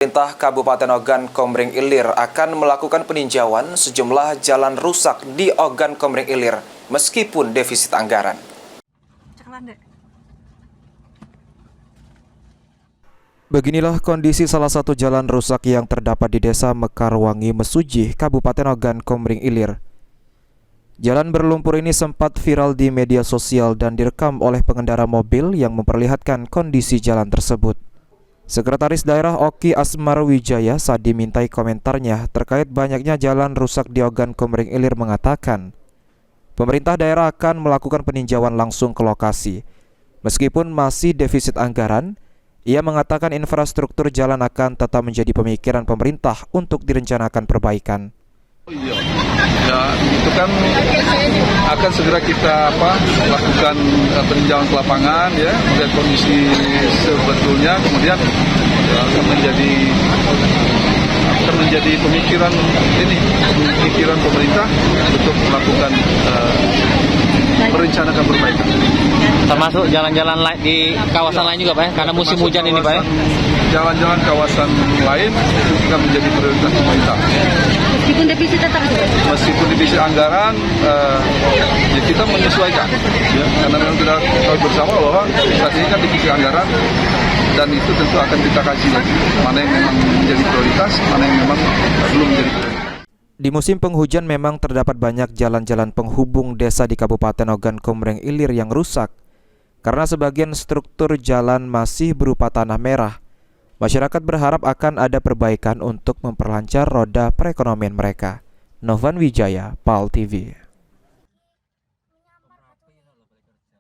Pemerintah Kabupaten Ogan Komering Ilir akan melakukan peninjauan sejumlah jalan rusak di Ogan Komering Ilir meskipun defisit anggaran. Beginilah kondisi salah satu jalan rusak yang terdapat di Desa Mekarwangi, Mesuji, Kabupaten Ogan Komering Ilir. Jalan berlumpur ini sempat viral di media sosial dan direkam oleh pengendara mobil yang memperlihatkan kondisi jalan tersebut. Sekretaris Daerah Oki Asmarwijaya saat dimintai komentarnya terkait banyaknya jalan rusak di Ogan Komering Ilir mengatakan, pemerintah daerah akan melakukan peninjauan langsung ke lokasi. Meskipun masih defisit anggaran, ia mengatakan infrastruktur jalan akan tetap menjadi pemikiran pemerintah untuk direncanakan perbaikan. Iya, ya itu kan akan segera kita lakukan peninjauan ke lapangan ya, melihat kondisi sebetulnya, kemudian akan menjadi pemikiran pemerintah untuk melakukan merencanakan perbaikan. Termasuk jalan-jalan di kawasan lain juga Pak ya, karena musim hujan ini Pak ya. Jalan-jalan kawasan lain itu juga menjadi prioritas pemerintah. Meskipun defisit tetap. Meskipun defisit anggaran, ya kita menyesuaikan, ya, karena memang kita tahu bersama bahwa saat ini kan defisit anggaran dan itu tentu akan kita kaji lagi mana yang memang menjadi prioritas, mana yang memang belum menjadi prioritas. Di musim penghujan memang terdapat banyak jalan-jalan penghubung desa di Kabupaten Ogan Komering Ilir yang rusak karena sebagian struktur jalan masih berupa tanah merah. Masyarakat berharap akan ada perbaikan untuk memperlancar roda perekonomian mereka. Novan Wijaya, PAL TV.